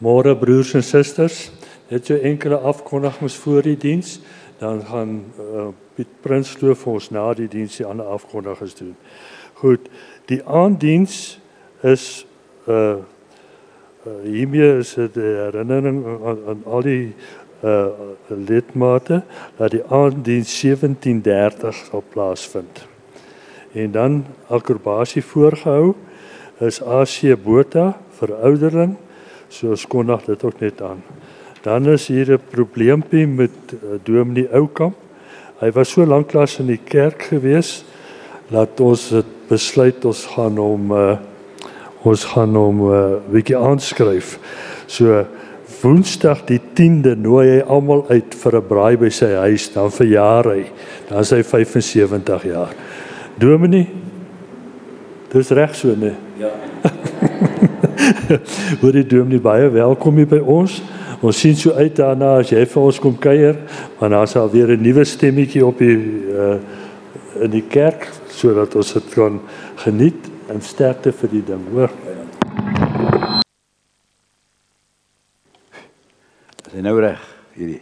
Môre broers en susters, net so enkele afkondigings voor die diens, dan gaan Piet Prinsloo vir ons na die diens die ander afkondigings doen. Goed, die aanddiens is hiermee is dit 'n herinnering aan al die lidmate dat die aanddiens 17:30 sal plaasvind. En dan akrobasie voorgehou is AC Botha vir ouderling, so ons kondig dit ook net aan. Dan is hier 'n probleempie met Dominee Oukamp. Hy was so lanklaas in die kerk gewees, dat ons het besluit ons gaan hom bietjie aanskryf. So Woensdag die 10de nooi hy almal uit vir 'n braai by sy huis, dan verjaar hy. Dan is hy 75 jaar. Dominee, dis reg so, nee? Ja. Hoor die dominee, baie welkom hier by ons. Ons sien so uit daarna as jy vir ons kom kuier, want daar sal weer 'n nuwe stemmetjie op in die kerk, sodat ons dit kan geniet en sterkte vir die ding, hoor. Is hy nou reg, hierdie?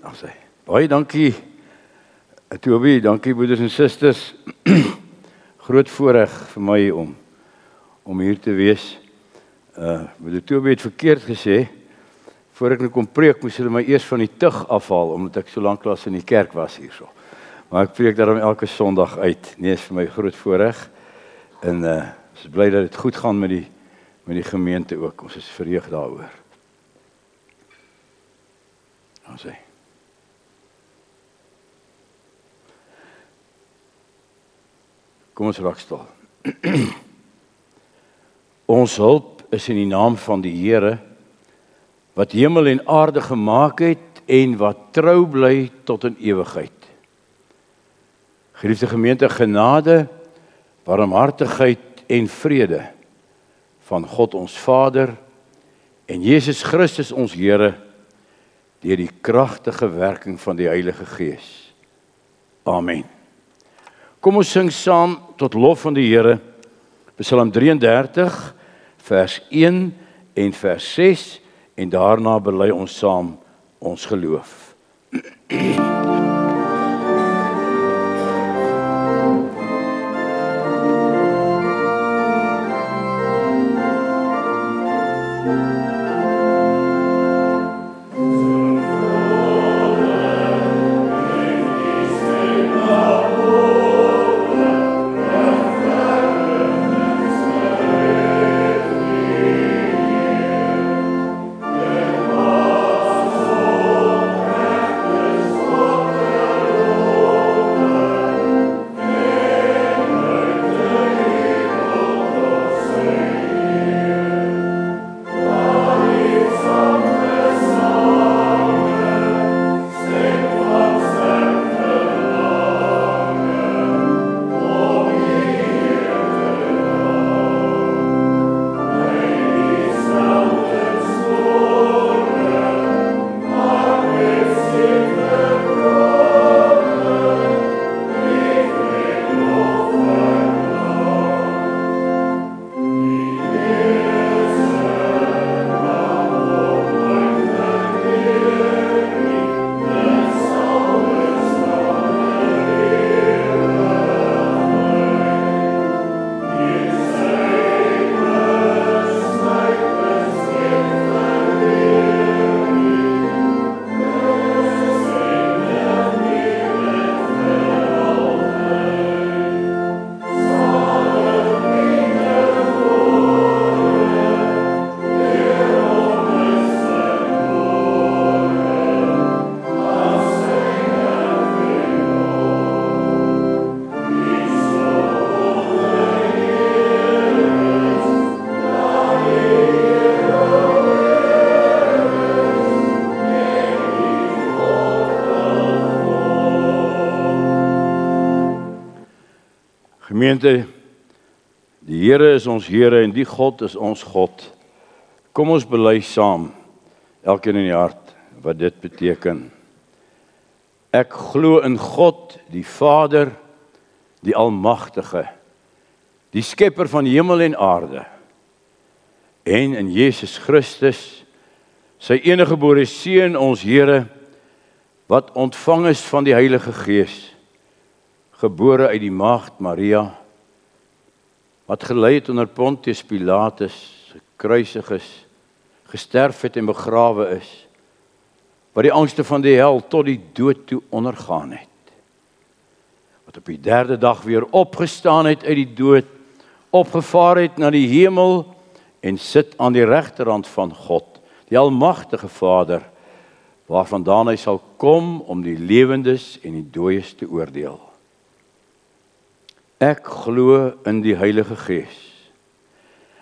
Nou sê, baie dankie, Toby, dankie broeders en susters. Groot voorreg vir my om hier te wees. Broeder Toby het verkeerd gesê, voor ek nou kom preek, moes hulle my eers van die tug afhaal, omdat ek so lanklaas in die kerk was hierso. Maar ek preek daarom elke Sondag uit. Nee, is vir my groot voorreg. En ons is bly dat dit goed gaan met die gemeente ook. Ons is verheug daaroor. Ons sê. Kom ons raak stil. Ons hulp is in die naam van die Here, wat hemel en aarde gemaak het en wat trou bly tot in ewigheid. Geliefde gemeente, genade, barmhartigheid en vrede van God ons Vader en Jesus Christus ons Here deur die kragtige werking van die Heilige Gees. Amen. Kom ons sing saam tot lof van die Here, Psalm 33, vers 1 en vers 6, en daarna bely ons saam ons geloof. Gemeente, die Here is ons Here en die God is ons God. Kom ons bely saam, elkeen in die hart, wat dit beteken. Ek glo in God, die Vader, die Almagtige, die Skepper van hemel en aarde, en in Jesus Christus, sy eniggebore Seun, ons Here, wat ontvang is van die Heilige Gees, gebore uit die maagd Maria, wat gelei het onder Pontius Pilatus, gekruisig is, gesterf het en begrawe is, wat die angste van die hel tot die dood toe ondergaan het, wat op die 3de dag weer opgestaan het uit die dood, opgevaar het na die hemel en sit aan die regterhand van God, die almagtige Vader, waarvandaan hy sal kom om die lewendes en die dooies te oordeel. Ek glo in die Heilige Gees.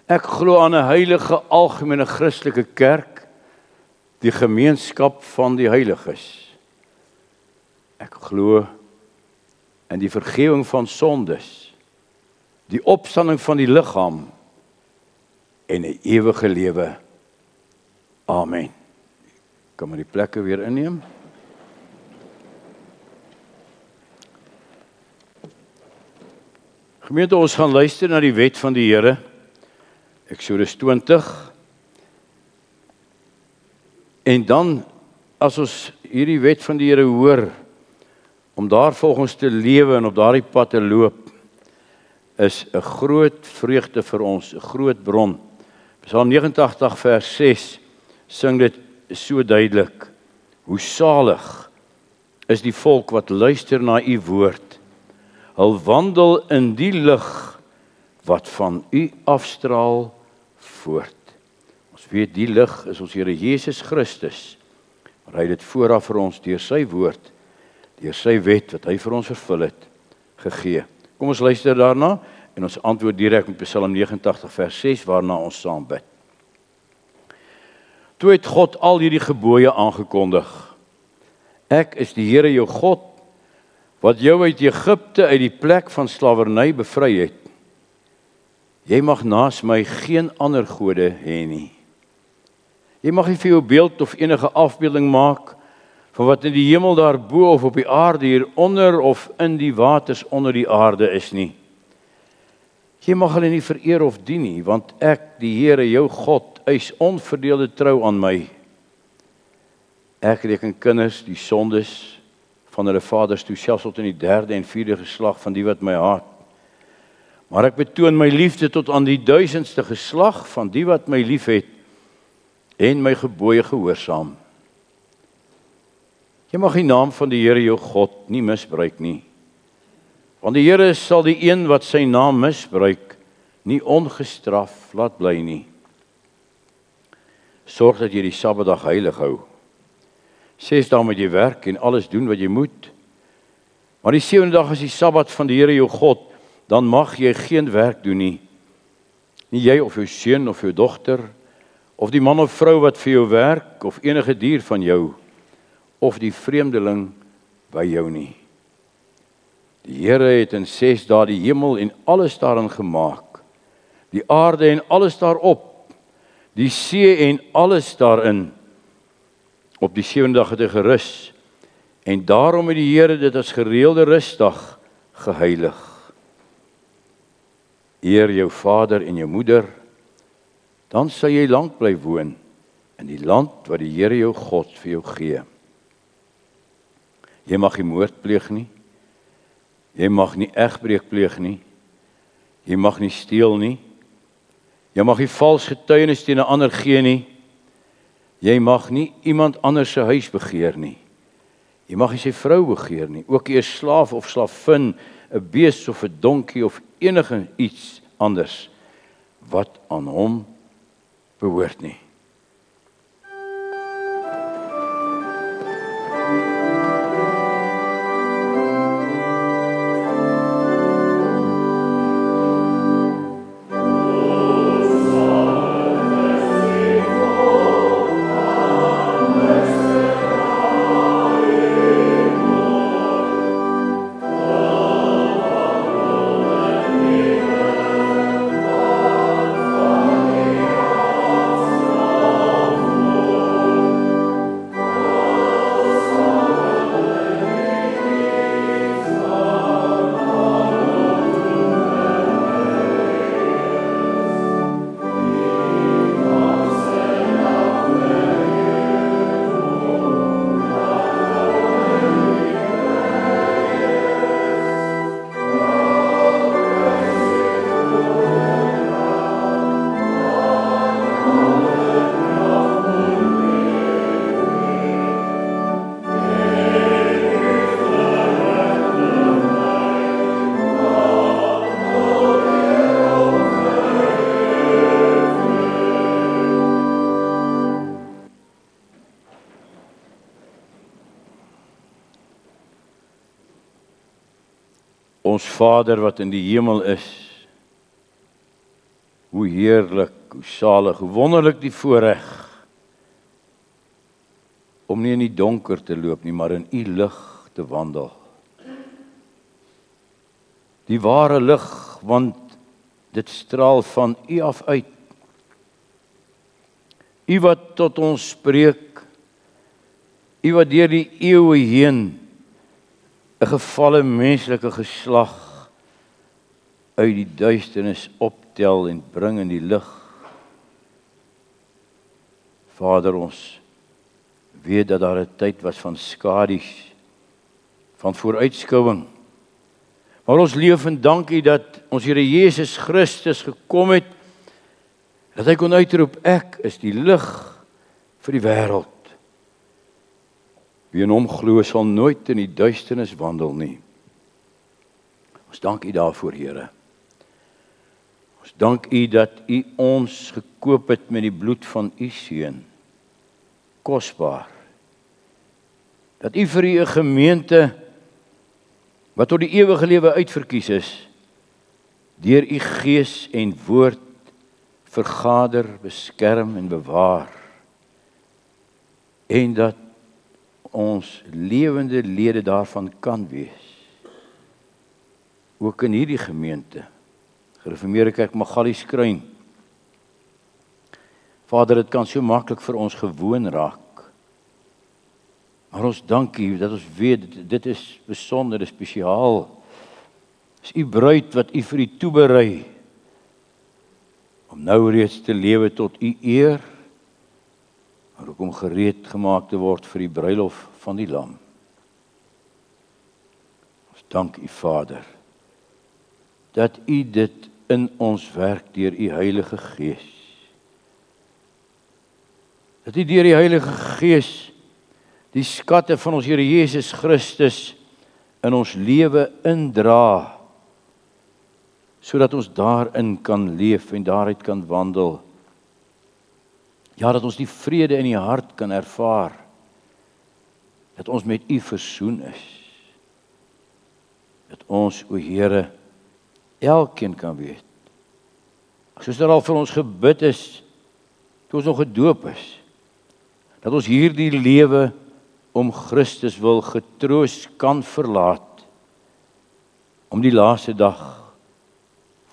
Ek glo aan 'n heilige algemene Christelike kerk, die gemeenskap van die heiliges. Ek glo in die vergifnis van sondes, die opstanding van die liggaam en 'n ewige lewe. Amen. Kan maar die plekke weer inneem. Gemeente, ons gaan luister na die wet van die Here, Eksodus 20. En dan, as ons hierdie wet van die Here hoor, om daar volgens te lewe en op daardie pad te loop, is 'n groot vreugde vir ons, 'n groot bron. Psalm 89 vers 6 sing dit so duidelik. Hoe salig is die volk wat luister na u woord. Hul wandel in die lig wat van u afstraal voort. Ons weet die lig is ons Here Jesus Christus. Maar hy het dit vooraf vir ons deur sy woord, deur sy wet wat hy vir ons vervul het, gegee. Kom ons luister daarna en ons antwoord direk met Psalm 89 vers 6 waarna ons saam bid. Toe het God al hierdie gebooie aangekondig. Ek is die Here jou God, wat jou uit Egipte uit die plek van slawerny bevry het. Jy mag naas my geen ander gode hê nie. Jy mag nie vir jou beeld of enige afbeelding maak van wat in die hemel daarbo of op die aarde hieronder of in die waters onder die aarde is nie. Jy mag hulle nie vereer of dien nie, want ek, die Here jou God, eis onverdeelde trou aan my. Ek reken kinders die sondes van hulle vaders toe, selfs tot in die 3de en 4de geslag van die wat my haat. Maar ek betoon my liefde tot aan die 1000ste geslag van die wat my liefhet en my gebooie gehoorsaam. Jy mag die naam van die Here jou God nie misbruik nie. Want die Here sal die een wat sy naam misbruik nie ongestraf laat bly nie. Sorg dat jy die Sabbatdag heilig hou. 6 dae moet jy werk en alles doen wat jy moet. Maar die 7de dag is die Sabbat van die Here jou God, dan mag jy geen werk doen nie. Nie jy of jou seun of jou dogter, of die man of vrou wat vir jou werk, of enige dier van jou, of die vreemdeling by jou nie. Die Here het in 6 dae die hemel en alles daarin gemaak, die aarde en alles daarop, die see en alles daarin. Op die 7de dag het hy gerus, en daarom het die Here dit as gereelde rusdag geheilig. Eer jou vader en jou moeder, dan sal jy lank bly woon in die land wat die Here jou God vir jou gee. Jy mag nie moord pleeg nie, jy mag nie egbreek pleeg nie, jy mag nie steel nie, jy mag nie vals getuienis teen 'n ander gee nie, jy mag nie iemand anders se huis begeer nie, jy mag nie sy vrou begeer nie, ook nie 'n slaaf of slavin, 'n bees of 'n donkie of enige iets anders wat aan hom behoort nie. Ons Vader wat in die hemel is, hoe heerlik, hoe salig, hoe wonderlik die voorreg om nie in die donker te loop nie, maar in U lig te wandel. Die ware lig, want dit straal van U af uit. U wat tot ons spreek, U wat deur die eeue heen 'n gefalle menslike geslag uit die duisternis optel en bring in die lig. Vader, ons weet dat daar 'n tyd was van skadu's, van vooruitskouing. Maar ons leef en dank U dat ons Here Jesus Christus gekom het, dat hy kon uitroep, ek is die lig vir die wêreld. Wie in hom glo sal nooit in die duisternis wandel nie. Ons dank U daarvoor, Here. Ons dank U dat U ons gekoop het met die bloed van U seun. Kosbaar. Dat U vir U 'n gemeente wat tot die ewige lewe uitverkies is, deur U Gees en woord vergader, beskerm en bewaar. En dat ons lewende lede daarvan kan wees. Ook in hierdie gemeente, Gereformeerde Kerk Magalieskruin. Vader, dit kan so maklik vir ons gewoon raak. Maar ons dank U dat ons weet, dit is besonder, dit is spesiaal. Dis U bruid wat U vir U toeberei, om nou reeds te lewe tot U eer, maar ook om gereed gemaak te word vir die bruilof van die Lam. Ons dank U, Vader, dat U dit in ons werk deur U Heilige Gees. Dat U deur die Heilige Gees die skatte van ons Here Jesus Christus in ons lewe indra, sodat ons daarin kan leef en daaruit kan wandel. Ja, dat ons die vrede in die hart kan ervaar, dat ons met U versoen is. Dat ons, o Here, elkeen kan weet, soos daar al vir ons gebid is, toe ons nog gedoop is, dat ons hierdie lewe om Christus wil getroos kan verlaat, om die laaste dag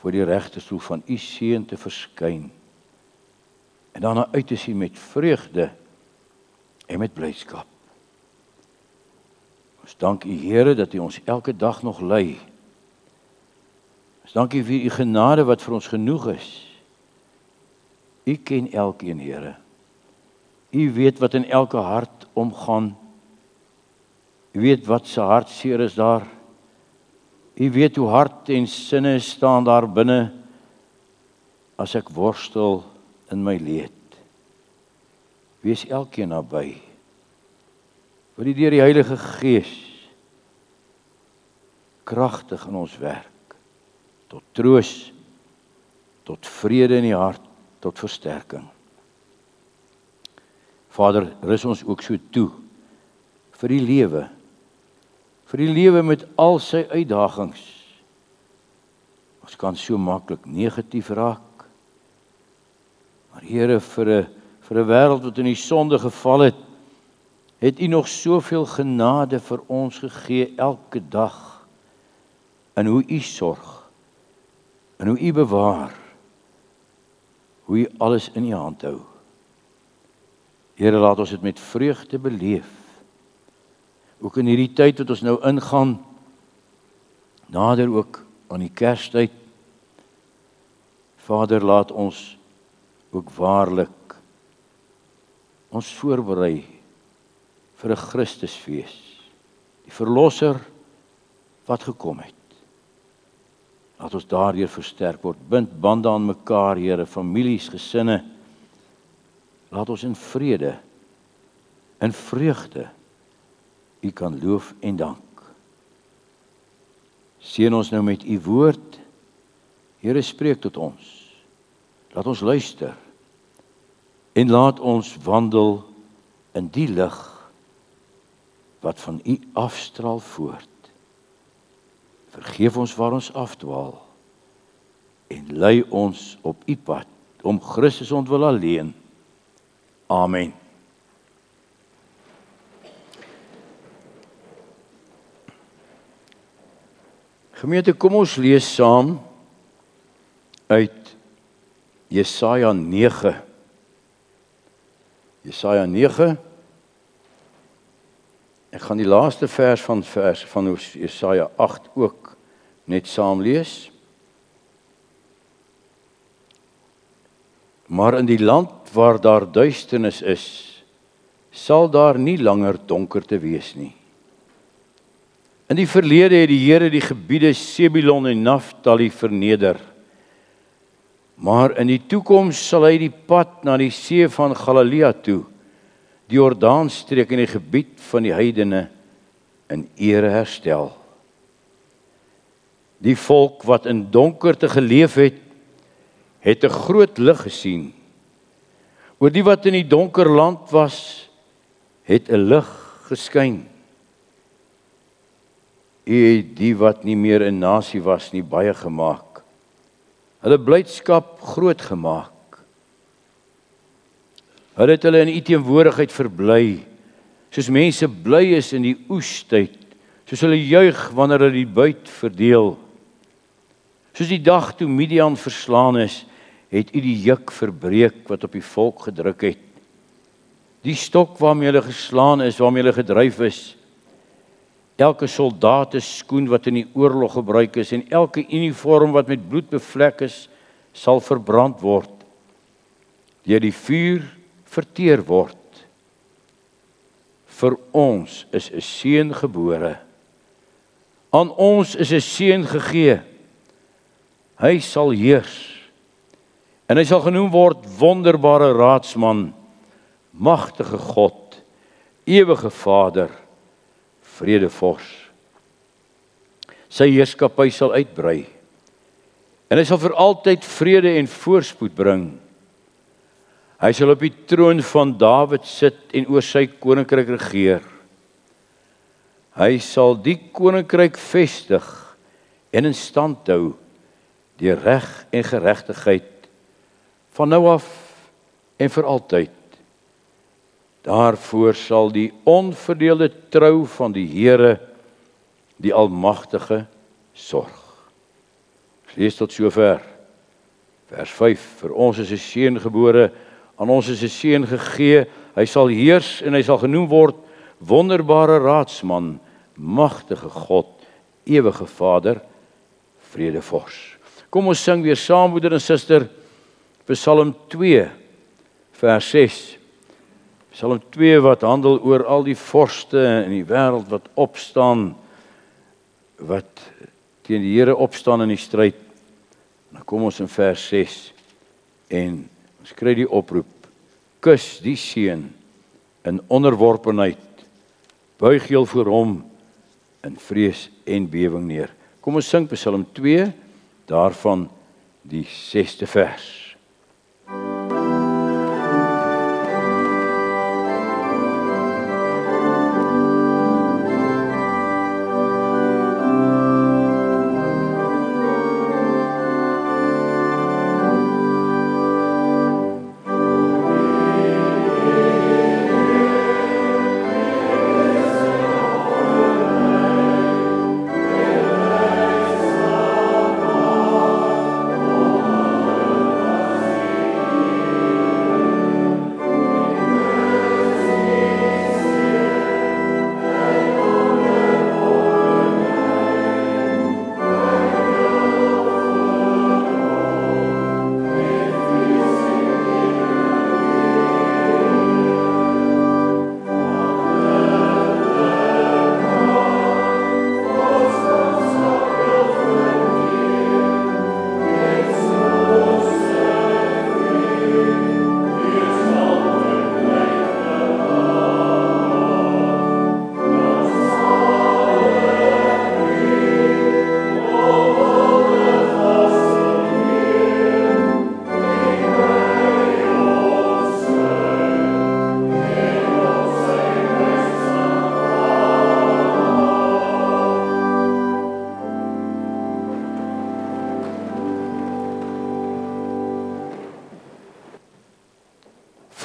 voor die regterstoel van U seun te verskyn, en daarna uit te sien met vreugde en met blydskap. Ons dank U, Here, dat U ons elke dag nog lei. Ons dank U vir U genade wat vir ons genoeg is. U ken elkeen, Here. U weet wat in elke hart omgaan. U weet wat se hartseer is daar. U weet hoe hart en sinne staan daar binne as ek worstel in my leed. Wees elkeen naby. Wil U deur die Heilige Gees kragtig in ons werk, tot troos, tot vrede in die hart, tot versterking. Vader, rus ons ook so toe vir die lewe met al sy uitdagings. Ons kan so maklik negatief raak, maar Here, vir 'n wêreld wat in die sonde geval het, het U nog soveel genade vir ons gegee elke dag, in hoe U sorg, in hoe U bewaar, hoe U alles in U hand hou. Here, laat ons dit met vreugde beleef, ook in hierdie tyd wat ons nou ingaan, nader ook aan die Kerstyd. Vader, laat ons ook waarlik ons voorberei vir 'n Christusfees, die Verlosser wat gekom het. Laat ons daardeur versterk word, bind bande aan mekaar, Here, families, gesinne. Laat ons in vrede, in vreugde U kan loof en dank. Seën ons nou met U woord. Here, spreek tot ons. Laat ons luister en laat ons wandel in die lig wat van U afstraal voort. vergeef ons waar ons afdwaal en lei ons op U pad om Christus ontwil alleen. Amen. Gemeente, kom ons lees saam uit Jesaja 9. Jesaja 9. Ek gaan die laaste vers van Jesaja 8 ook net saam lees. Maar in die land waar daar duisternis is, sal daar nie langer donkerte wees nie. In die verlede het die Here die gebiede Sebulon en Naftali verneder. Maar in die toekoms sal hy die pad na die see van Galilea toe, die Jordaanstreek en die gebied van die heidene in ere herstel. Die volk wat in donkerte geleef het, het 'n groot lig gesien. Oor die wat in die donker land was, het 'n lig geskyn. U het die wat nie meer 'n nasie was nie baie gemaak. Hulle blydskap groot gemaak. Hulle het hulle in U teenwoordigheid verbly, soos mense bly is in die oestyd, soos hulle juig wanneer hulle die buit verdeel. Soos die dag toe Midian verslaan is, het U die juk verbreek wat op die volk gedruk het. Die stok waarmee hulle geslaan is, waarmee hulle gedryf is, elke soldaat skoen wat in die oorlog gebruik is en elke uniform wat met bloed bevlek is, sal verbrand word, deur die vuur verteer word. Vir ons is 'n seun gebore. Aan ons is 'n seun gegee. Hy sal heers. En hy sal genoem word wonderbare raadsman, magtige God, ewige Vader, vredevors. Sy heerskappy sal uitbrei. En hy sal vir altyd vrede en voorspoed bring. Hy sal op die troon van Dawid sit en oor sy koninkryk regeer. Hy sal die koninkryk vestig en in stand hou deur reg en geregtigheid van nou af en vir altyd. Daarvoor sal die onverdeelde trou van die Here, die Almagtige, sorg. Lees tot sover. Vers 5. Vir ons is 'n seun gebore, aan ons is 'n seun gegee. Hy sal heers en hy sal genoem word wonderbare raadsman, magtige God, ewige Vader, vredevors. Kom ons sing weer saam, broeder en suster, Psalm 2, vers 6. Psalm 2 wat handel oor al die vorste in die wêreld wat opstaan, wat teen die Here opstaan in die stryd. Dan kom ons in vers 6 en ons kry die oproep: kus die seun in onderworpenheid, buig jou voor hom in vrees en bewing neer. Kom ons sing Psalm 2, daarvan die 6de vers.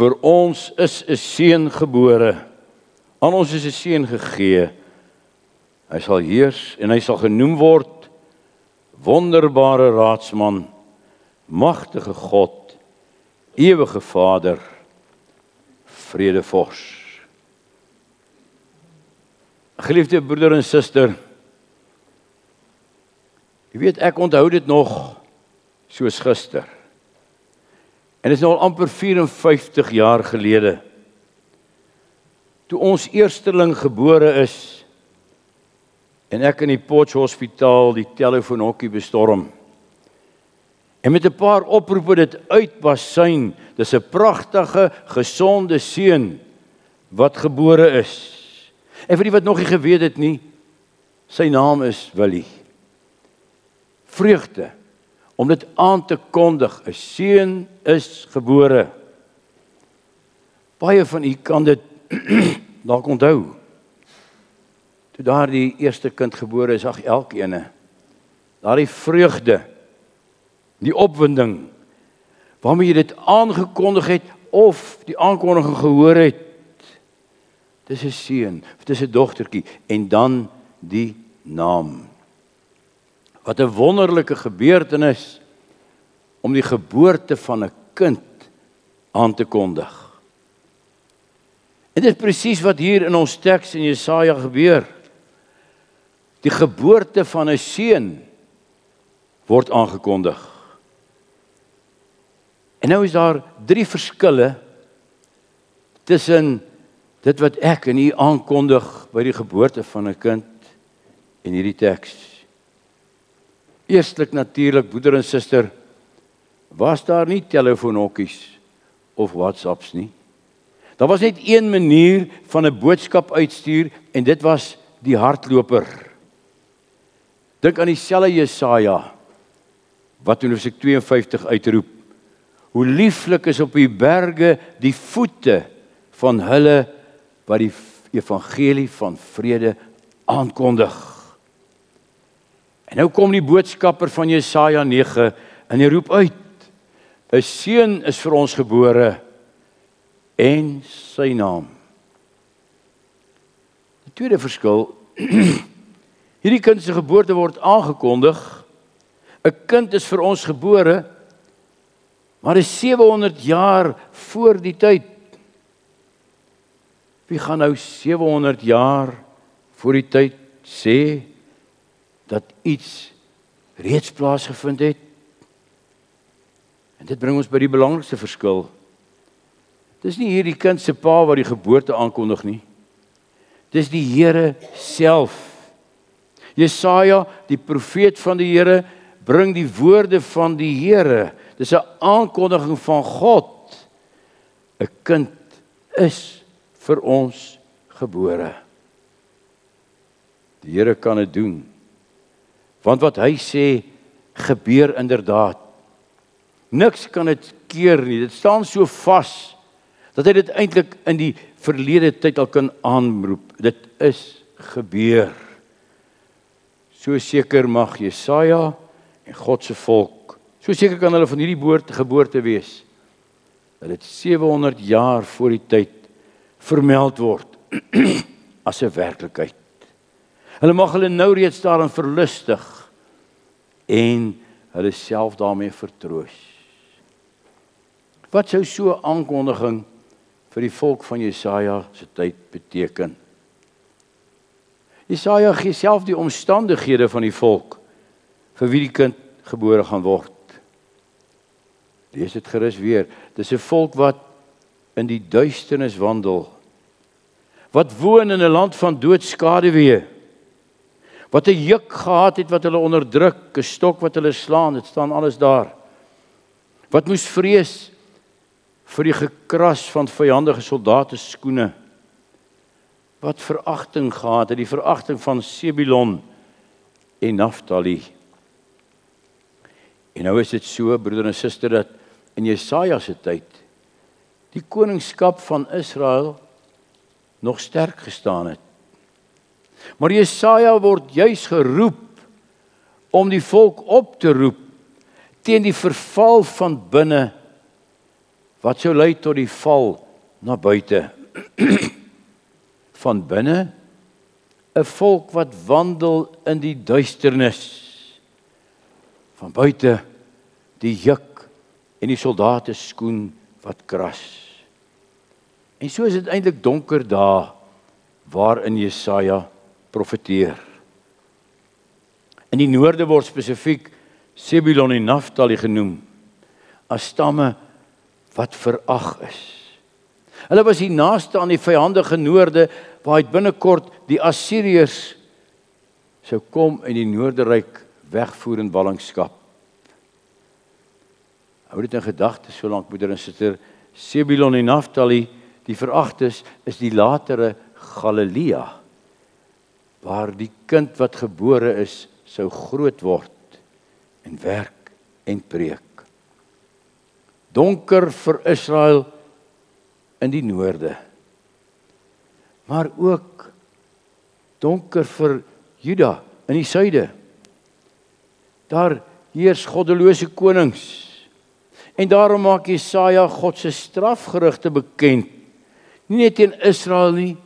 vir ons is 'n seun gebore. Aan ons is 'n seun gegee. Hy sal heers en hy sal genoem word Wonderbare Raadsman, Magtige God, Ewige Vader, Vredevors. Geliefde broeder en suster, jy weet, ek onthou dit nog soos gister. En dit is nou al amper 54 jaar gelede, toe ons eersteling gebore is, en ek in die Potch Hospitaal die telefoonhokkie bestorm. En met 'n paar oproepe dit uitbasyn, dis 'n pragtige, gesonde seun wat gebore is. En vir die wat nog nie geweet het nie, sy naam is Willie. Vreugde om dit aan te kondig, 'n seun is gebore. Baie van u kan dit dalk onthou. Toe daar die eerste kind gebore is, ag elkeen, daardie vreugde, die opwinding, waarmee jy dit aangekondig het, of die aankondiging gehoor het, dis 'n seun, of dis 'n dogtertjie, en dan die naam. Wat 'n wonderlike gebeurtenis, om die geboorte van 'n kind aan te kondig. En dit is presies wat hier in ons teks in Jesaja gebeur. Die geboorte van 'n seun word aangekondig. En nou is daar 3 verskille tussen dit wat ek en u aankondig by die geboorte van 'n kind en hierdie teks. Eerstlik natuurlik, broeder en suster, was daar nie telefoonhokkies of WhatsApps nie. Daar was net een manier van 'n boodskap uitstuur, en dit was die hardloper. Dink aan dieselfde Jesaja wat in Hoofstuk 52 uitroep: hoe lieflik is op die berge die voete van hulle wat die evangelie van vrede aankondig. En nou kom die boodskapper van Jesaja 9 en hy roep uit: 'n seun is vir ons gebore, en sy naam. Die tweede verskil, hierdie kind se geboorte word aangekondig. 'n kind is vir ons gebore, maar is 700 jaar voor die tyd. Wie gaan nou 700 jaar voor die tyd sê dat iets reeds plaasgevind het? En dit bring ons by die belangrikste verskil. Dis nie hierdie kind se pa wat die geboorte aankondig nie. Dis die Here self. Jesaja, die profeet van die Here, bring die woorde van die Here. Dis 'n aankondiging van God. 'n kind is vir ons gebore. Die Here kan dit doen. Want wat hy sê, gebeur inderdaad. Niks kan dit keer nie. Dit staan so vas dat hy dit eintlik in die verlede tyd al kan aanroep. Dit is gebeur. So seker mag Jesaja en God se volk, so seker kan hulle van hierdie geboorte wees, dat dit 700 jaar voor die tyd vermeld word as 'n werklikheid. Hulle mag hulle nou reeds daarin verlustig en hulle self daarmee vertroos. Wat sou so 'n aankondiging vir die volk van Jesaja se tyd beteken? Jesaja gee self die omstandighede van die volk vir wie die kind gebore gaan word. Lees dit gerus weer. Dis 'n volk wat in die duisternis wandel, wat woon in 'n land van doodskaduwee, wat 'n juk gehad het wat hulle onderdruk, 'n stok wat hulle slaan, dit staan alles daar. Wat moes vrees vir die gekras van vyandige soldate skoene, wat veragting gehad het, die veragting van Sebulon en Naftali. En nou is dit so, broeder en suster, dat in Jesaja se tyd die koningskap van Israel nog sterk gestaan het. Maar Jesaja word juis geroep om die volk op te roep teen die verval van binne wat sou lei tot die val na buite. Van binne 'n volk wat wandel in die duisternis. Van buite die juk en die soldate skoen wat kras. En so is dit eintlik donker dae waarin Jesaja profeteer. In die noorde word spesifiek Sebulon en Naftali genoem as stamme wat verag is. Hulle was die naaste aan die vyandige noorde waar uit binnekort die Assiriërs sou kom en die noorderyk wegvoer in ballingskap. Hou dit in gedagte solank broeder en suster, Sebulon en Naftali, die veragtes, is die latere Galilea, waar die kind wat gebore is, sou groot word en werk en preek. Donker vir Israel in die noorde, maar ook donker vir Juda in die suide. Daar heers goddelose konings. En daarom maak Jesaja God se strafgerigte bekend, nie net teen Israel nie,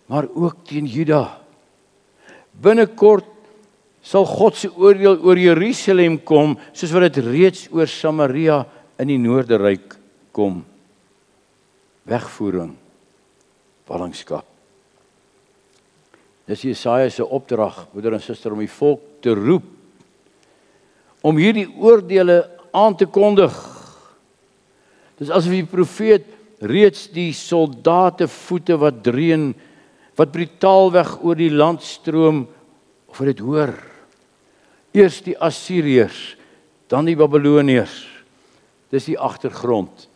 maar ook teen Juda. Binnekort sal God se oordeel oor Jerusalem kom, soos wat dit reeds oor Samaria in die noorderyk kom. Wegvoering, ballingskap. Dis Jesaja se opdrag, broeder en suster, om die volk te roep, om hierdie oordeele aan te kondig. Dis asof die profeet reeds die soldate voete wat dreun, wat brutaalweg oor die land stroom, of dit hoor. Eers die Assiriërs, dan die Babiloniërs. Dis die agtergrond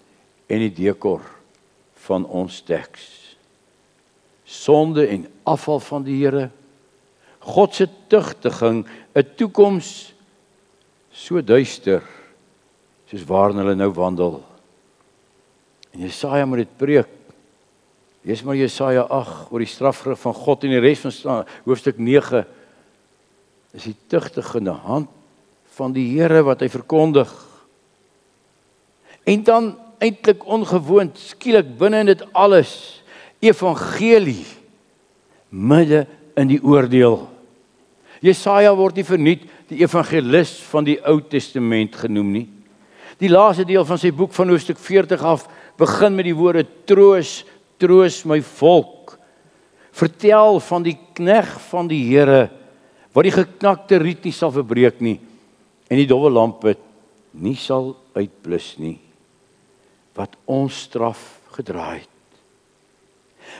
en die dekor van ons teks. Sonde en afval van die Here, God se tugtiging, 'n toekoms so duister, soos waarin hulle nou wandel. En Jesaja moet dit preek. Lees maar Jesaja 8 oor die strafgerif van God en die res van hoofstuk 9. Is die tugtigende hand van die Here wat hy verkondig. En dan eintlik ongewoond, skielik binne in dit alles, evangelie, midde in die oordeel. Jesaja word nie verniet die evangelis van die Ou Testament genoem nie. Die laaste deel van sy boek van hoofstuk 40 af begin met die woorde: troos, troos my volk. Vertel van die knegt van die Here, wat die geknakte riet nie sal verbreek nie, en die dowwe lampe nie sal uitblus nie, wat ons straf gedra het.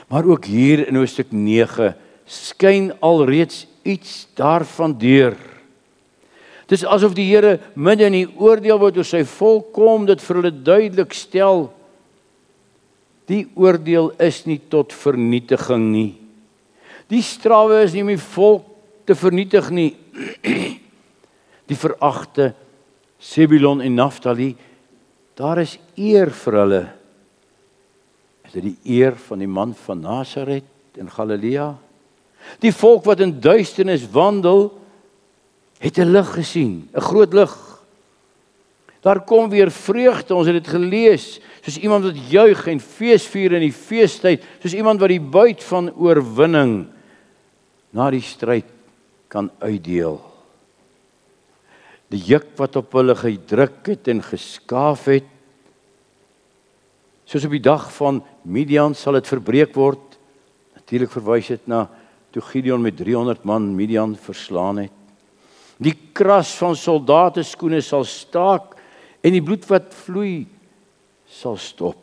Maar ook hier in hoofstuk 9 skyn alreeds iets daarvan deur. Dis asof die Here midde in die oordeel wat oor sy volk kom, dit vir hulle duidelik stel. Die oordeel is nie tot vernietiging nie. Die strawe is nie om die volk te vernietig nie. Die veragte Sebulon en Naftali, daar is eer vir hulle. Is dit die eer van die man van Nasaret in Galilea? Die volk wat in duisternis wandel, het 'n lig gesien, 'n groot lig. Daar kom weer vreugde, ons het dit gelees, soos iemand wat juig en feesvier in die feestyd, soos iemand wat die buit van oorwinning na die stryd kan uitdeel. Die juk wat op hulle gedruk het en geskaaf het, soos op die dag van Midian sal dit verbreek word. Natuurlik verwys dit na toe Gideon met 300 man Midian verslaan het. Die kras van soldate skoene sal staak en die bloed wat vloei sal stop.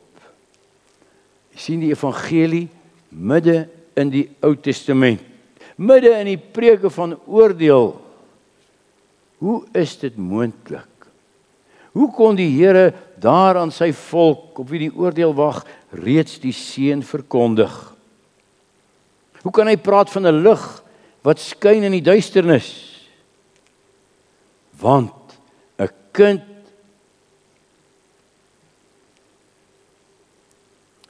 Jy sien die evangelie midde in die Ou Testament, midde in die preke van oordeel. Hoe is dit moontlik? Hoe kon die Here daar aan sy volk, op wie die oordeel wag, reeds die seën verkondig? Hoe kan hy praat van 'n lig wat skyn in die duisternis? Want 'n kind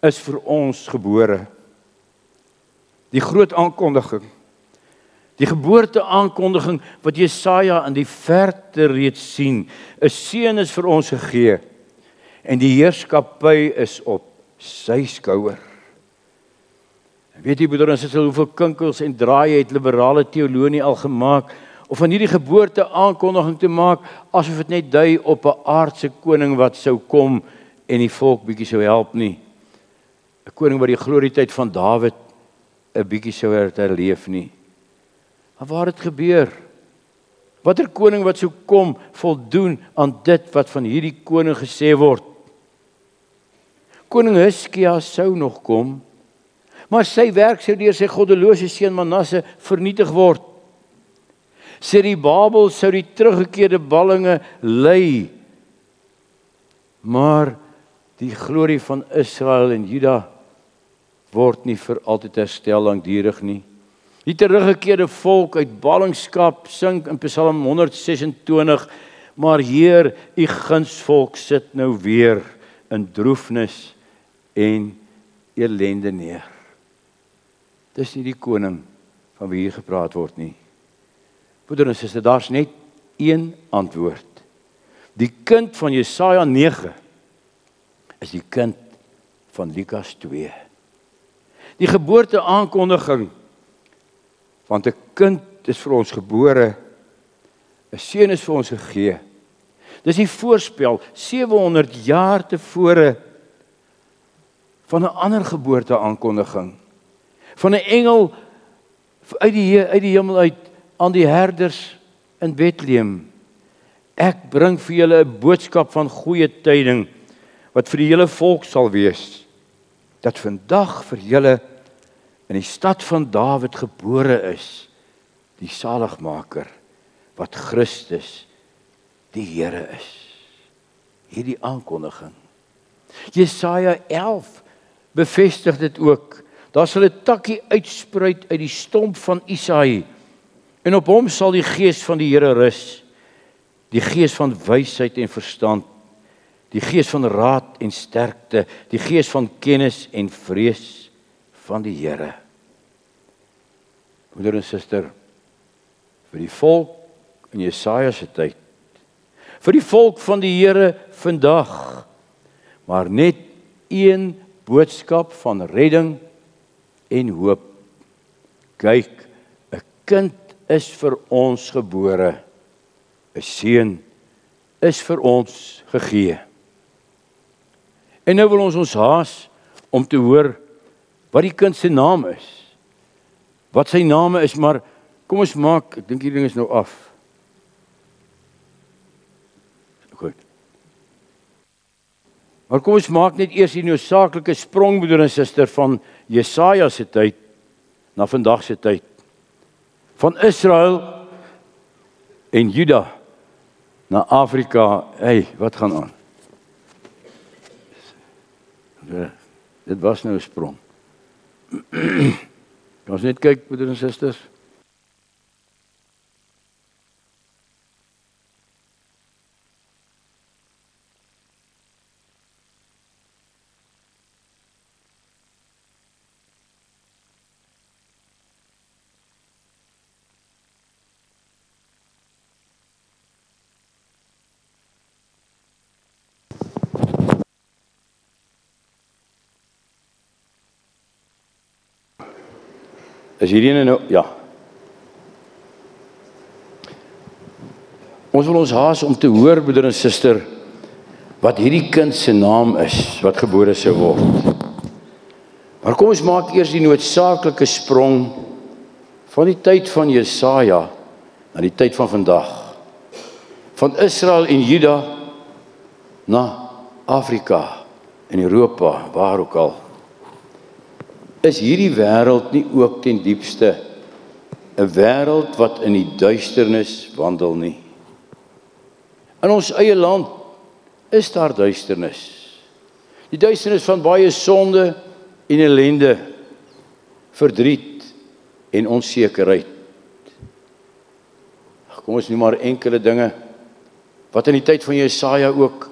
is vir ons gebore. Die groot aankondiging, die geboorteaankondiging wat Jesaja in die verte reeds sien, 'n seun is vir ons gegee. En die heerskappy is op sy skouer. En weet jy, broeder en suster, hoeveel kinkels en draaie het liberale teoloë nie al gemaak, of van hierdie geboorte aankondiging te maak, asof dit net dui op 'n aardse koning wat sou kom en die volk bietjie sou help nie. 'n Koning wat die glorietyd van Dawid 'n bietjie sou herleef nie. Maar waar het gebeur? Watter koning wat sou kom voldoen aan dit wat van hierdie koning gesê word? Koning Hizkia sou nog kom, maar sy werk sou deur sy goddelose seun Manasse vernietig word. Zerubabel sou die teruggekeerde ballinge lei, maar die glorie van Israel en Juda word nie vir altyd herstel langdurig nie. Die teruggekeerde volk uit ballingskap sing in Psalm 126, maar Heer, u gunsvolk sit nou weer in droefnis en elende neer. Dis nie die koning van wie hier gepraat word nie. Broeder en suster, daar's net een antwoord. Die kind van Jesaja 9 is die kind van Lukas 2. Die geboorte aankondiging, want 'n kind is vir ons gebore, 'n seun is vir ons gegee. Dis die voorspel 700 jaar tevore van 'n ander geboorte aankondiging, van 'n engel uit die hemel uit aan die herders in Bethlehem. Ek bring vir julle 'n boodskap van goeie tyding, wat vir die hele volk sal wees, dat vandag vir julle in die stad van Dawid gebore is, die saligmaker, wat Christus die Here is. Hierdie aankondiging. Jesaja 11 bevestig dit ook. Daar sal 'n takkie uitspruit uit die stomp van Isaï, en op hom sal die gees van die Here rus, die gees van wysheid en verstand, die gees van raad en sterkte, die gees van kennis en vrees van die Here. Broeder en suster, vir die volk in Jesaja se tyd, vir die volk van die Here vandag, maar net een boodskap van redding en hoop. Kyk, 'n kind is vir ons gebore, 'n seun is vir ons gegee. En nou wil ons haas om te hoor wat die kind se naam is. Wat sy naam is, maar kom ons maak, ek dink hierdie ding is nou af. Goed. Maar kom ons maak net eers die noodsaaklike sprong, broeder en suster, van Jesaja se tyd na vandag se tyd. Van Israel en Juda na Afrika. Hey, wat gaan aan? Dit was nou 'n sprong. Kan ons net kyk, broeder en susters? Is hierdie nou, ja. Ons wil ons haas om te hoor, broeder en suster, wat hierdie kind se naam is, wat gebore sou word. Maar kom ons maak eers die noodsaaklike sprong van die tyd van Jesaja na die tyd van vandag. Van Israel en Juda na Afrika en Europa, waar ook al. Is hierdie wêreld nie ook ten diepste 'n wêreld wat in die duisternis wandel nie? In ons eie land is daar duisternis. Die duisternis van baie sonde en ellende, verdriet en onsekerheid. Kom ons noem maar enkele dinge wat in die tyd van Jesaja ook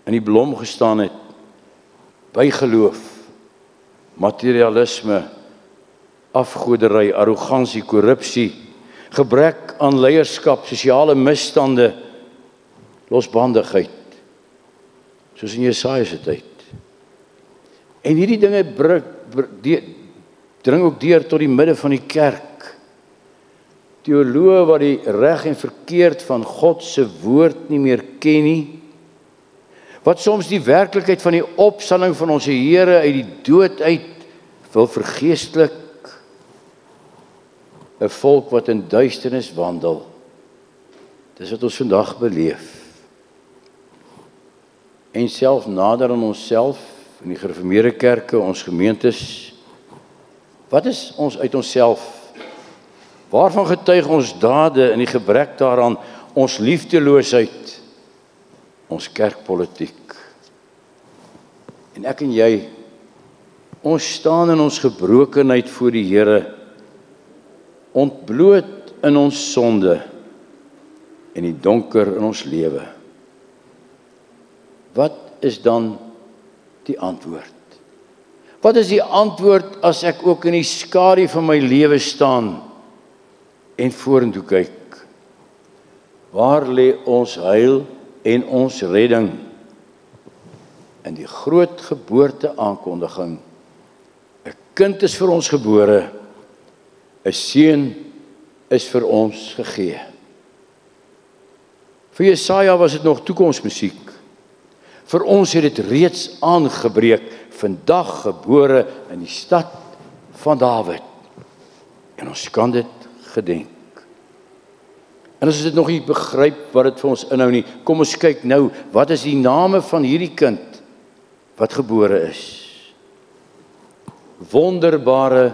in die blom gestaan het. Bygeloof, materialisme, afgoderry, arrogansie, korrupsie, gebrek aan leierskap, sosiale misstande, losbandigheid. soos in Jesaja se tyd. En hierdie dinge dring ook deur tot die midde van die kerk. Teoloë wat die reg en verkeerd van God se woord nie meer ken nie, wat soms die werklikheid van die opstanding van ons Here uit die dood uit wil vergeestelik, 'n volk wat in duisternis wandel. Dis wat ons vandag beleef. En self nader aan onsself, in die gereformeerde kerke, ons gemeentes, wat is ons uit onsself? Waarvan getuig ons dade in die gebrek daaraan, ons liefdeloosheid, ons kerkpolitiek? En ek en jy, ons staan in ons gebrokenheid voor die Here, ontbloot in ons sonde en die donker in ons lewe. Wat is dan die antwoord? Wat is die antwoord as ek ook in die skadu van my lewe staan en vorentoe kyk? Waar lê ons heil en ons redding? In die groot geboorte aankondiging. 'n Kind is vir ons gebore, 'n seun is vir ons gegee. Vir Jesaja was dit nog toekomsmusiek. Vir ons het dit reeds aangebreek, vandag gebore in die stad van Dawid. En ons kan dit gedenk. En as ons dit nog nie begryp wat dit vir ons inhou nie, kom ons kyk nou, wat is die name van hierdie kind wat gebore is? Wonderbare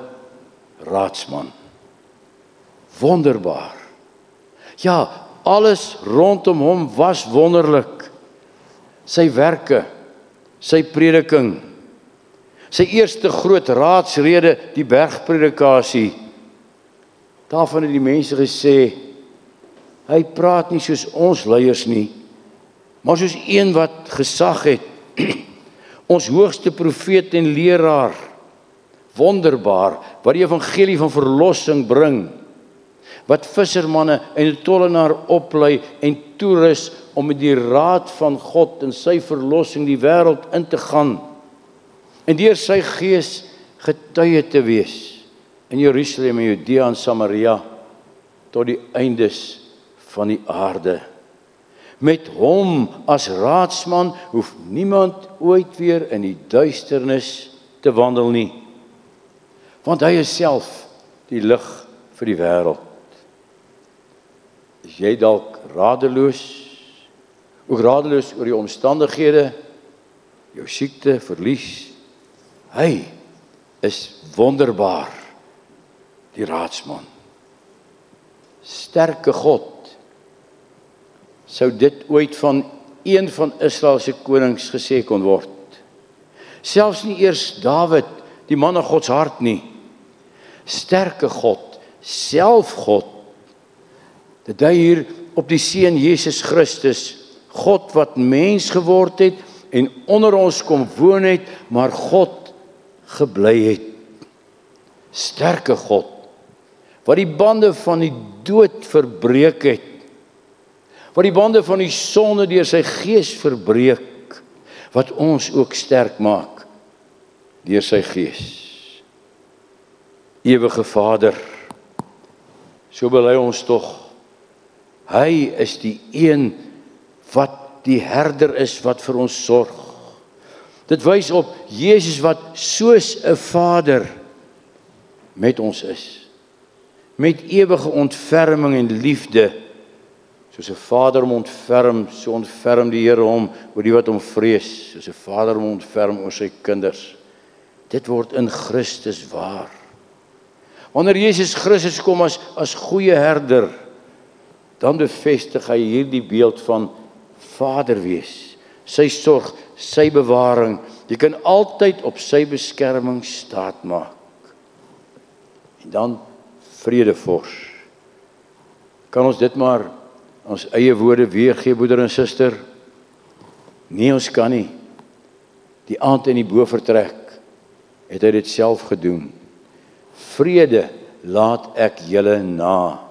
raadsman. Wonderbaar. Ja, alles rondom hom was wonderlik. Sy werke, sy prediking, sy eerste groot raadsrede, die bergpredikasie. Daarvan het die mense gesê, hy praat nie soos ons leiers nie, maar soos een wat gesag het, ons hoogste profeet en leraar, wonderbaar, wat die evangelie van verlossing bring, wat vissermanne en 'n tollenaar oplei en toerus om met die raad van God en sy verlossing die wêreld in te gaan, en deur sy gees getuie te wees in Jerusalem en Judea en Samaria tot die eindes van die aarde. Met hom as raadsman hoef niemand ooit weer in die duisternis te wandel nie, want hy is self die lig vir die wêreld. Is jy dalk radeloos, ook radeloos oor die omstandighede, jou siekte, verlies? Hy is wonderbaar, die raadsman. Sterke God. Sou dit ooit van een van Israel se konings gesê kon word? Selfs nie eers Dawid, die man na God se hart nie. Sterke God, self God. Dit hy hier op die seun Jesus Christus, God wat mens geword het en onder ons kom woon het, maar God gebly het. Sterke God, wat die bande van die dood verbreek het, wat die bande van die sonde deur sy gees verbreek, wat ons ook sterk maak deur sy gees. Ewige Vader, so bely ons tog, hy is die een wat die herder is wat vir ons sorg. Dit wys op Jesus wat soos 'n Vader met ons is, met ewige ontferming en liefde. Soos 'n Vader hom ontferm, so ontferm die Here hom oor die wat hom vrees, soos 'n Vader hom ontferm oor sy kinders. Dit word in Christus waar. Wanneer Jesus Christus kom as goeie herder, dan bevestig hy hierdie beeld van Vader wees, sy sorg, sy bewaring. Jy kan altyd op sy beskerming staat maak. En dan vredevors. Kan ons dit maar ons eie woorde weergee, broeder en suster? Nee, ons kan nie. Die aand in die bovertrek het hy dit self gedoen. Vrede laat ek julle na.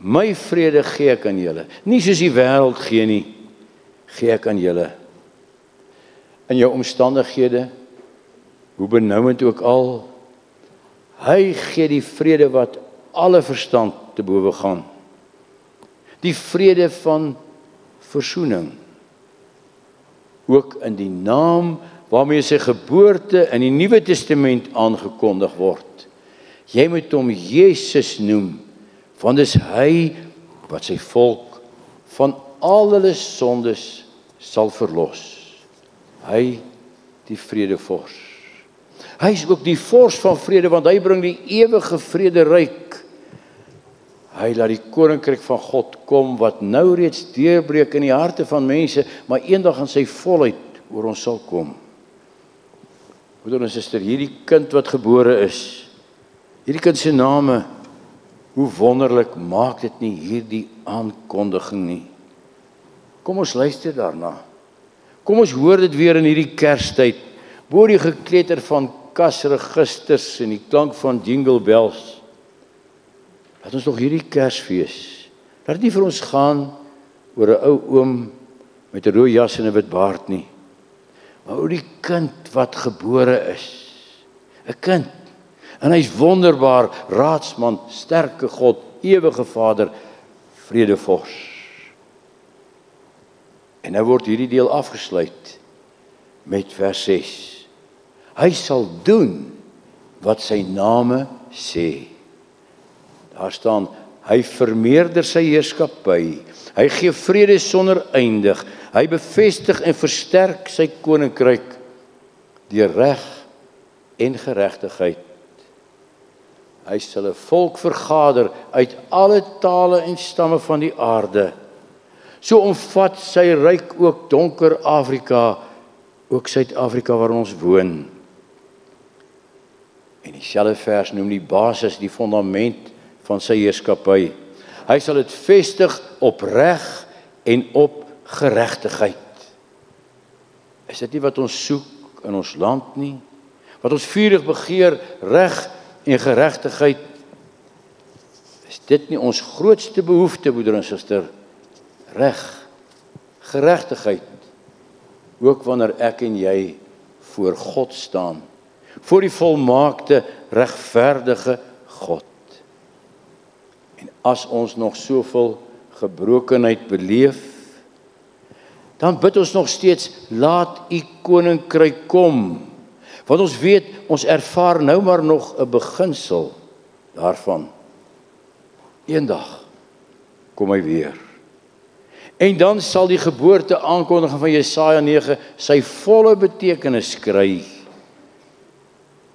My vrede gee ek aan julle. Nie soos die wêreld gee nie, gee ek aan julle. in jou omstandighede, hoe benouend ook al, hy gee die vrede wat alle verstand te bowe gaan. Die vrede van versoening. Ook in die naam waarmee sy geboorte in die Nuwe Testament aangekondig word. Jy moet hom Jesus noem, want dis hy wat sy volk van al hulle sondes sal verlos. Hy die vredevors. Hy is ook die vors van vrede, want hy bring die ewige vrede ryk. Hy laat die koninkryk van God kom, wat nou reeds deurbreek in die harte van mense, maar eendag in sy volheid oor ons sal kom. Broeder en suster, hierdie kind wat gebore is, hierdie kind se name, hoe wonderlik maak dit nie hierdie aankondiging nie. Kom ons luister daarna. Kom ons hoor dit weer in hierdie Kerstyd, bo die gekletter van kasregisters en die klank van jingle bells. Laat ons nog hierdie Kersfees, laat dit nie vir ons gaan oor 'n ou oom met 'n rooi jas en 'n wit baard nie, maar oor die kind wat gebore is. 'n Kind. En hy's wonderbaar, raadsman, sterke God, ewige Vader, vredevors. En nou word hierdie deel afgesluit met vers 6. Hy sal doen wat sy name sê. Daar staan, hy vermeerder sy heerskappy, hy gee vrede sonder eindig, hy bevestig en versterk sy koninkryk deur reg en geregtigheid. Hy sal 'n volk vergader uit alle tale en stamme van die aarde. So omvat sy ryk ook donker Afrika, ook Suid-Afrika waar ons woon. En dieselfde vers noem die basis, die fundament van sy heerskappy. Hy sal dit vestig op reg en op geregtigheid. Is dit nie wat ons soek in ons land nie? Wat ons vurig begeer, reg en geregtigheid? Is dit nie ons grootste behoefte, broeder en suster? Reg, geregtigheid. Ook wanneer ek en jy voor God staan, voor die volmaakte, regverdige God. En as ons nog soveel gebrokenheid beleef, dan bid ons nog steeds, laat u koninkryk kom. Want ons weet, ons ervaar nou maar nog 'n beginsel daarvan. Eendag kom hy weer. En dan sal die geboorte aankondiging van Jesaja 9 sy volle betekenis kry.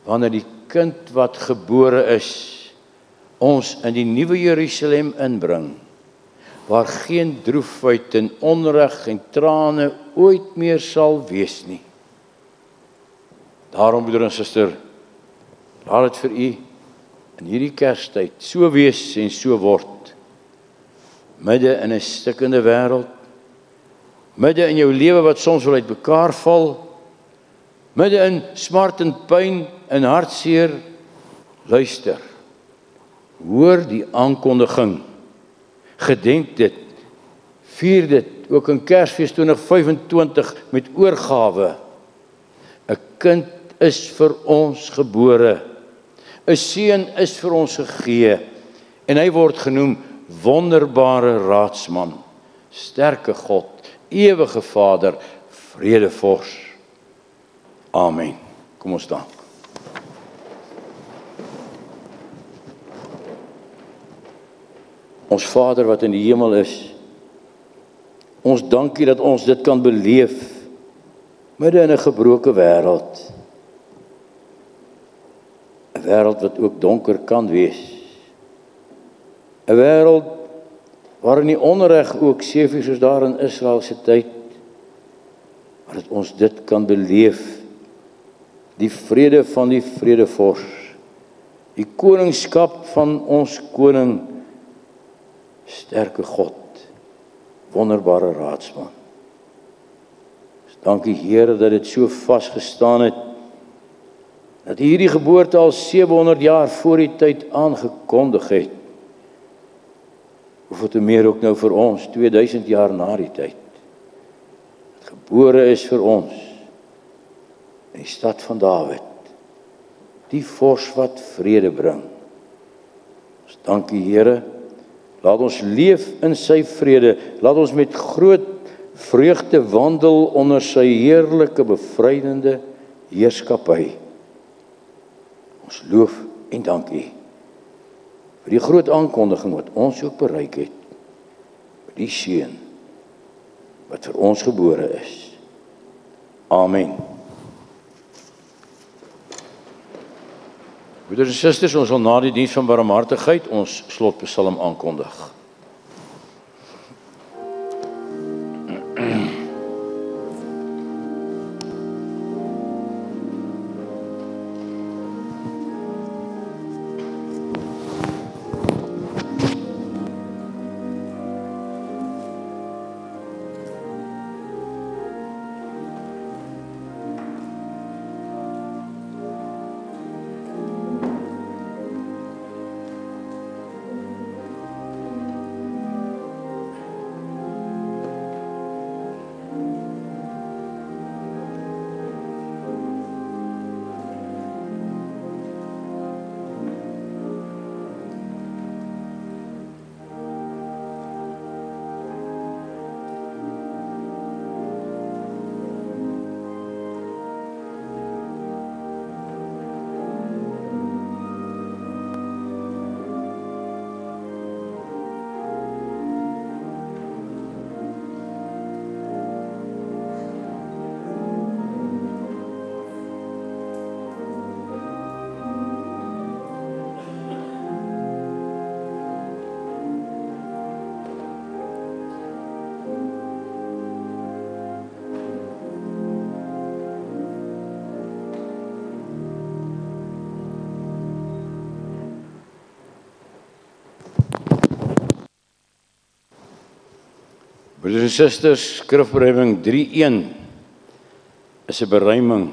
Wanneer die kind wat gebore is, ons in die nuwe Jerusalem inbring, waar geen droefheid en onreg en trane ooit meer sal wees nie. Daarom, broeder en suster, laat dit vir u in hierdie Kerstyd so wees en so word. Midde in 'n stikkende wêreld, midde in jou lewe wat soms wel uit mekaar val, midde in smart en pyn en hartseer, luister, hoor die aankondiging, gedenk dit, vier dit, ook in Kersfees 2025 met oorgawe. 'n Kind is vir ons gebore, 'n seun is vir ons gegee, en hy word genoem wonderbare raadsman, sterke God, ewige Vader, vredevors. Amen. Kom ons staan. Ons Vader wat in die hemel is, ons dankie dat ons dit kan beleef, midde in 'n gebroke wêreld. 'n Wêreld wat ook donker kan wees. 'n Wêreld waarin die onreg ook seef soos daar in Israel se tyd, maar dat ons dit kan beleef, die vrede van die vredevors, die koningskap van ons koning, sterke God, wonderbare raadsman. Dankie Here dat dit so vasgestaan het, dat hierdie geboorte al 700 jaar voor die tyd aangekondig het. Hoeveel te meer ook nou vir ons, 2000 jaar na die tyd. Het gebore is vir ons, die stad van Dawid, die vors wat vrede bring. Ons dankie Here, laat ons leef in sy vrede, laat ons met groot vreugde wandel onder sy heerlike bevrydende heerskappy. Ons loof en dank U vir die groot aankondiging wat ons ook bereik het, vir die seun wat vir ons gebore is. Amen. Broeders en susters, ons sal na die diens van barmhartigheid ons slotpsalm aankondig. Broeders en susters, skrifberuiming 3:1 is 'n beruiming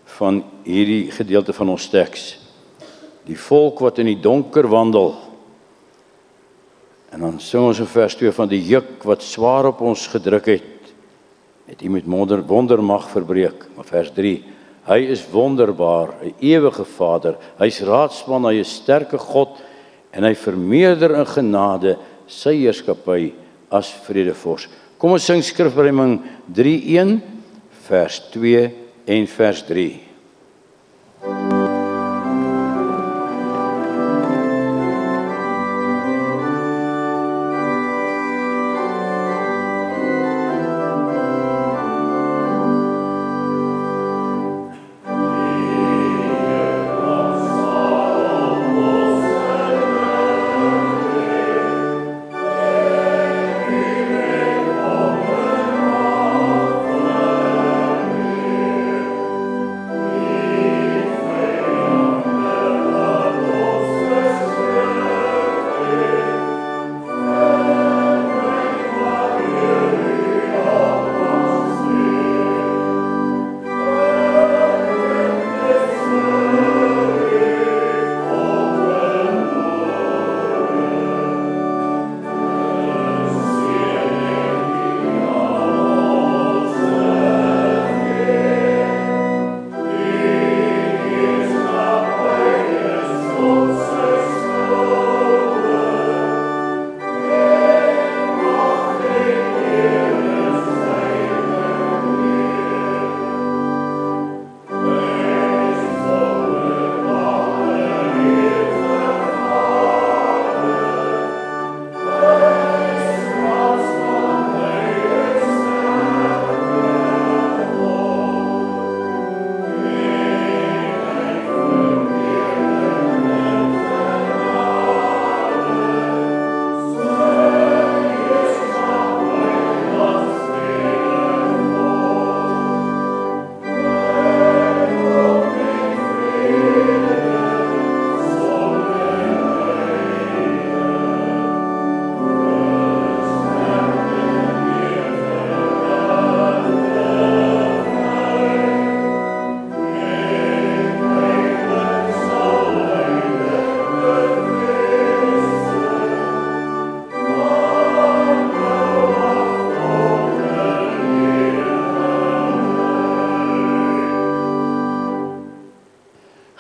van hierdie gedeelte van ons teks. Die volk wat in die donker wandel. En dan sing ons in vers 2 van die juk wat swaar op ons gedruk het U met wondermag verbreek. Maar vers 3, hy is wonderbaar, 'n ewige Vader, hy's raadsman, hy is sterke God en hy vermeerder in genade sy heerskappy as vredevors. Kom ons sing skrifberuiming 3:1, vers 2 en vers 3.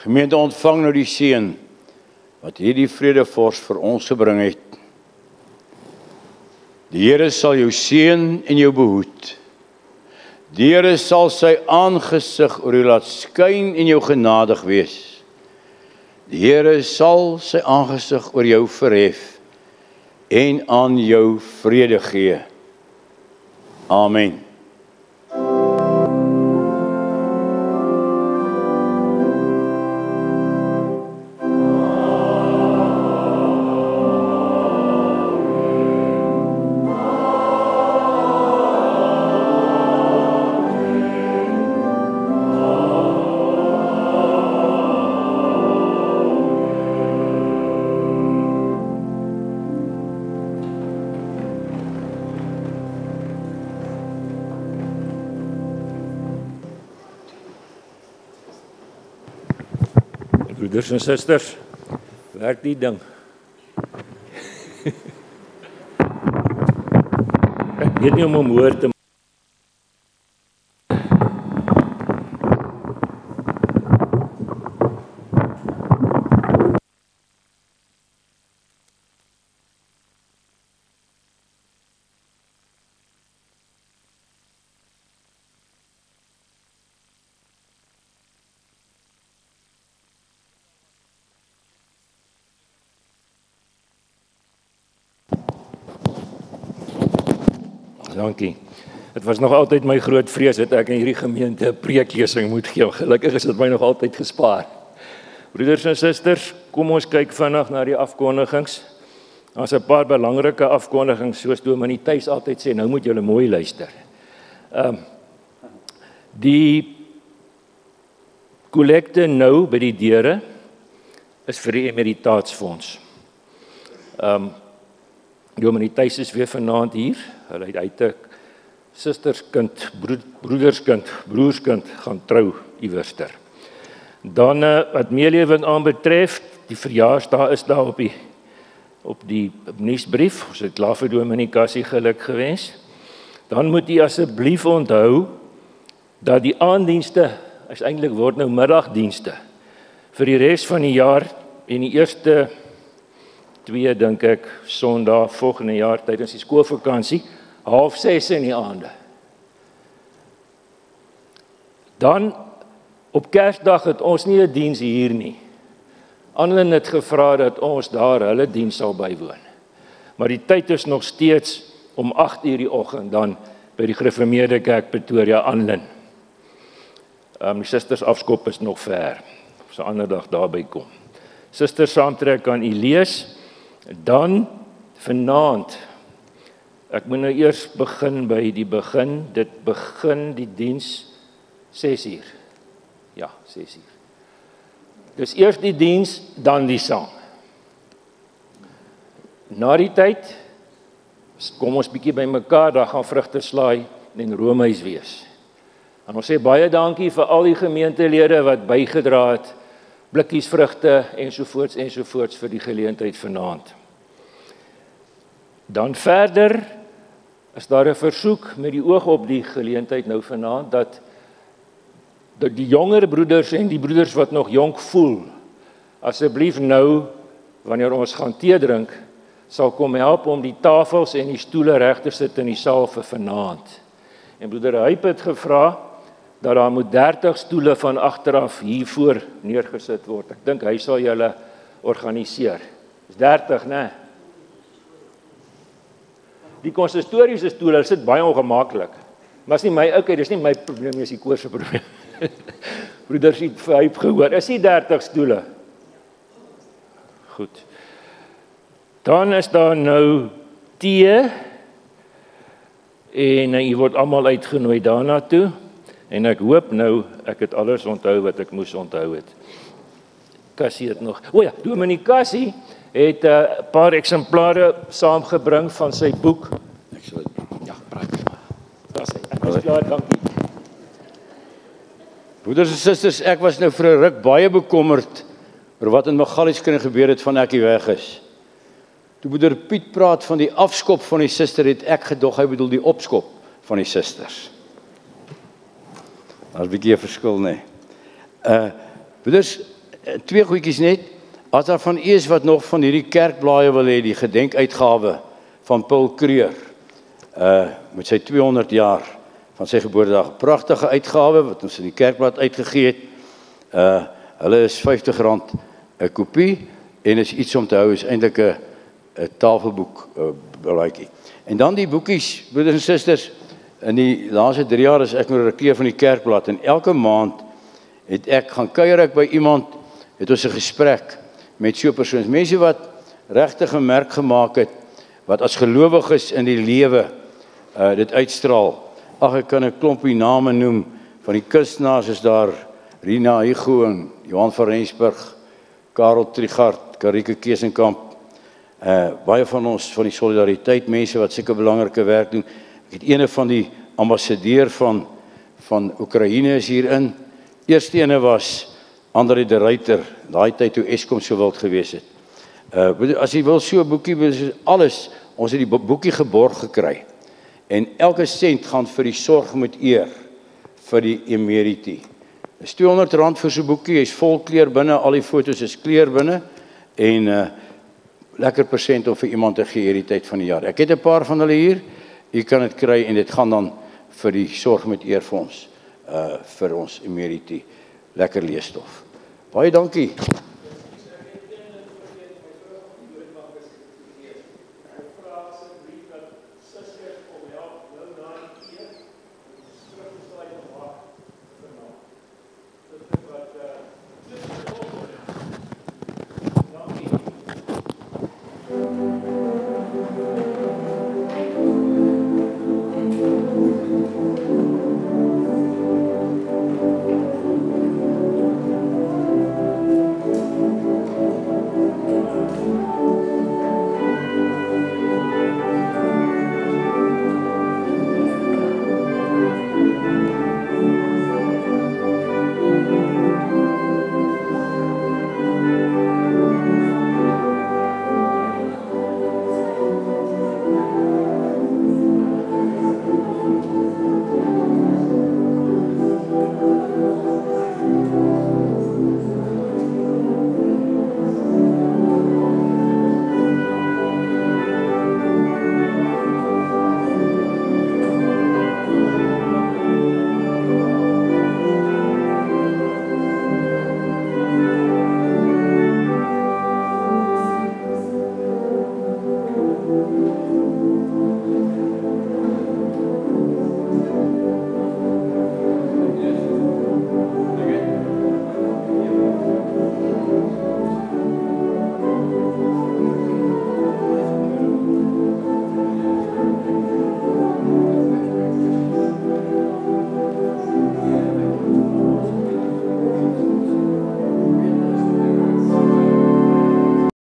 Gemeente, ontvang nou die seën wat hierdie vredevors vir ons gebring het. Die Here sal jou seën en jou behoed. Die Here sal sy aangesig oor jou laat skyn en jou genadig wees. Die Here sal sy aangesig oor jou verhef en aan jou vrede gee. Amen. Broeders en susters, werk die ding. Ek weet nie om hoor te Dankie. Dit was nog altyd my groot vrees dat ek in hierdie gemeente 'n preeklesing moet gee. Gelukkig is dit my nog altyd gespaar. Broeders en susters, kom ons kyk vinnig na die afkondigings. Daar's 'n paar belangrike afkondigings soos Dominee Thuis altyd sê, nou moet julle mooi luister. Die kollekte nou by die deure is vir die emeritaatsfonds. Dominee Thuis is weer vanaand hier. Hulle het uit 'n susterskind, broederskind, broerskind gaan trou iewerster. Dan wat meelewing aanbetref, die verjaarsdag is daar op die nuusbrief. Ons het klaar vir Dominee Cassie geluk gewens. Dan moet u asseblief onthou dat die aanddienste is eintlik word nou middagdienste vir die res van die jaar en die eerste 2 dink ek Sondag volgende jaar tydens die skoolvakansie 5:30 in die aande. Dan op Kersdag het ons nie 'n diens hier nie. Annelyn het gevra dat ons daar hulle diens sal bywoon. Maar die tyd is nog steeds om 8:00 die oggend dan by die Gereformeerde Kerk Pretoria Annelyn. Die susters afskop is nog ver. Ons 'n ander dag daarby kom. Susters saamtrek kan u lees. Dan vanaand, ek moet nou eers begin by die begin, dit begin die diens 6:00. Ja, 6:00. Dis eers die diens, dan die sang. Na die tyd, kom ons bietjie by mekaar, daar gaan vrugte slaai en roomhuis wees. En ons sê baie dankie vir al die gemeentelede wat bygedra het, blikkies vrugte ensovoorts vir die geleentheid vanaand. Dan verder is daar 'n versoek met die oog op die geleentheid nou vanaand dat die jonger broeders en die broeders wat nog jonk voel, asseblief nou wanneer ons gaan tee drink, sal kom help om die tafels en die stoele reg te sit in die saal vir vanaand. En broeder Hyp het gevra dat daar moet 30 stoele van agteraf hiervoor neergesit word. Ek dink hy sal julle organiseer. Dis 30, né? Die konsistoriese stoele sit baie ongemaklik. Maar is nie my, okay, dis nie my probleem nie, is die koor se probleem. Broeders het vir Hyp gehoor. Is die 30 stoele? Goed. Dan is daar nou tee en jy word almal uitgenooi daarna toe. En ek hoop nou, ek het alles onthou wat ek moes onthou het. Cassie het nog, Dominee Cassie het 'n paar eksemplare saamgebring van sy boek. Ek sal dit, ja, praat. Daar sê, ek is klaar, dankie. Broeders en susters, ek was nou vir 'n ruk baie bekommerd oor wat in Magalieskin gebeur het van ek hier weg is. Toe broeder Piet praat van die afskop van die suster, het ek gedog hy bedoel die opskop van die susters. Daar's 'n bietjie 'n verskil, nee. Broeders, twee goedjies net. As daar van u is wat nog van hierdie kerkblaaie wil hê, die gedenkuitgawe van Paul Kreur, met sy 200 jaar van sy geboortedag. Pragtige uitgawe wat ons in die kerkblad uitgegee het. Hulle is R50 'n kopie en is iets om te hou, is eintlik 'n tafelboek belaaitjie. En dan die boekies, broeders en susters, in die laaste 3 jaar is ek nou redakteur van die kerkblad en elke maand het ek gaan kuier ek by iemand, het ons 'n gesprek met so 'n persoon. Mense wat regtig 'n merk gemaak het, wat as gelowiges in die lewe dit uitstraal. Ag, ek kan 'n klompie name noem van die kunstenaars is daar Rina Higo en Johan van Rensburg, Karel Trigard, Karike Keesenkamp, baie van ons van die solidariteit mense wat sulke belangrike werk doen. Ek het ene van die ambassadeur van Oekraïne is hierin. Eerste ene was André de Ruyter, daai tyd toe Eskom so wild gewees het. As jy wil so 'n boekie, alles, ons het die boekie geborg gekry. En elke sent gaan vir die sorg met eer vir die emeriti. Dis R200 vir so 'n boekie, hy's vol kleur binne, al die fotos is kleur binne en lekker persent om vir iemand te gee hierdie tyd van die jaar. Ek het 'n paar van hulle hier. U kan dit kry en dit gaan dan vir die sorg met eer vir ons emeriti. Lekker leesstof. Baie dankie.